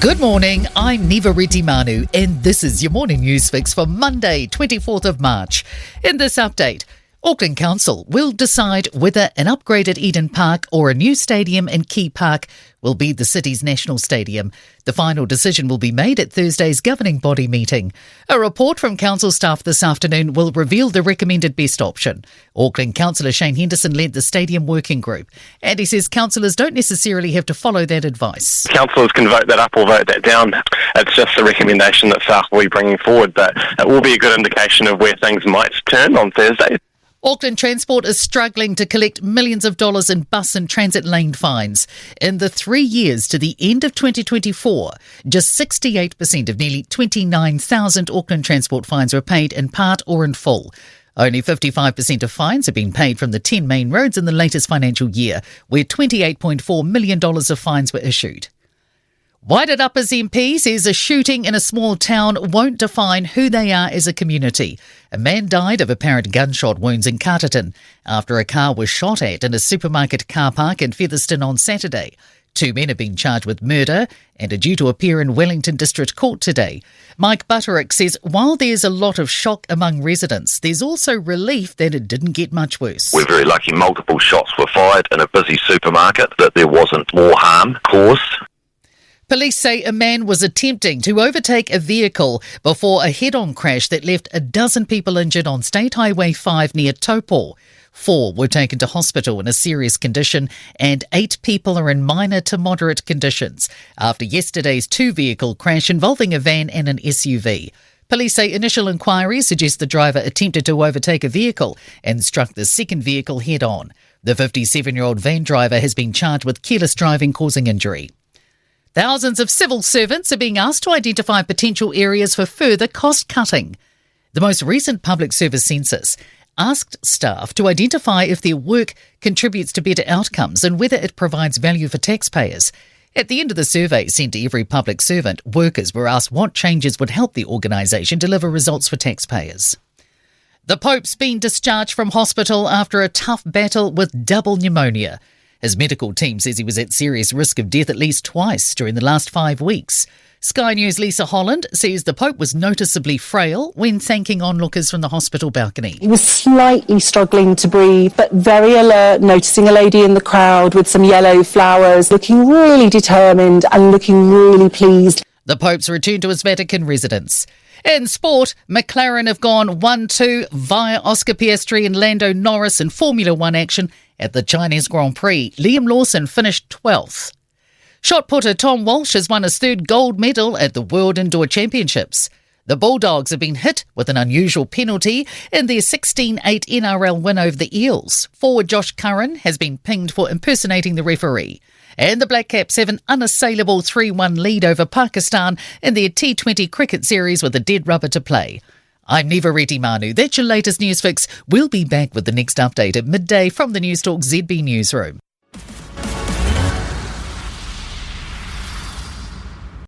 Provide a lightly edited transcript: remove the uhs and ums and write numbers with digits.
Good morning, I'm Neva Manu, and this is your morning news fix for Monday, 24th of March. In this update, Auckland Council will decide whether an upgraded Eden Park or a new stadium in Key Park will be the city's national stadium. The final decision will be made at Thursday's governing body meeting. A report from council staff this afternoon will reveal the recommended best option. Auckland Councillor Shane Henderson led the stadium working group, and he says councillors don't necessarily have to follow that advice. Councillors can vote that up or vote that down. It's just a recommendation that staff will be bringing forward, but it will be a good indication of where things might turn on Thursday. Auckland Transport is struggling to collect millions of dollars in bus and transit lane fines. In the 3 years to the end of 2024, just 68% of nearly 29,000 Auckland Transport fines were paid in part or in full. Only 55% of fines have been paid from the 10 main roads in the latest financial year, where $28.4 million of fines were issued. Wairarapa's MP says a shooting in a small town won't define who they are as a community. A man died of apparent gunshot wounds in Carterton after a car was shot at in a supermarket car park in Featherston on Saturday. 2 men have been charged with murder and are due to appear in Wellington District Court today. Mike Butterick says while there's a lot of shock among residents, there's also relief that it didn't get much worse. We're very lucky multiple shots were fired in a busy supermarket, that there wasn't more harm caused. Police say a man was attempting to overtake a vehicle before a head-on crash that left a dozen people injured on State Highway 5 near Taupo. 4 were taken to hospital in a serious condition and 8 people are in minor to moderate conditions after yesterday's 2-vehicle crash involving a van and an SUV. Police say initial inquiries suggest the driver attempted to overtake a vehicle and struck the second vehicle head-on. The 57-year-old van driver has been charged with careless driving causing injury. Thousands of civil servants are being asked to identify potential areas for further cost cutting. The most recent public service census asked staff to identify if their work contributes to better outcomes and whether it provides value for taxpayers. At the end of the survey sent to every public servant, workers were asked what changes would help the organisation deliver results for taxpayers. The Pope's been discharged from hospital after a tough battle with double pneumonia. His medical team says he was at serious risk of death at least twice during the last 5 weeks. Sky News' Lisa Holland says the Pope was noticeably frail when thanking onlookers from the hospital balcony. He was slightly struggling to breathe, but very alert, noticing a lady in the crowd with some yellow flowers, looking really determined and looking really pleased. The Pope's returned to his Vatican residence. In sport, McLaren have gone 1-2 via Oscar Piastri and Lando Norris in Formula One action at the Chinese Grand Prix. Liam Lawson finished 12th. Shot putter Tom Walsh has won his 3rd gold medal at the World Indoor Championships. The Bulldogs have been hit with an unusual penalty in their 16-8 NRL win over the Eels. Forward Josh Curran has been pinged for impersonating the referee. And the Black Caps have an unassailable 3-1 lead over Pakistan in their T20 cricket series with a dead rubber to play. I'm Neva Manu. That's your latest news fix. We'll be back with the next update at midday from the Newstalk ZB newsroom.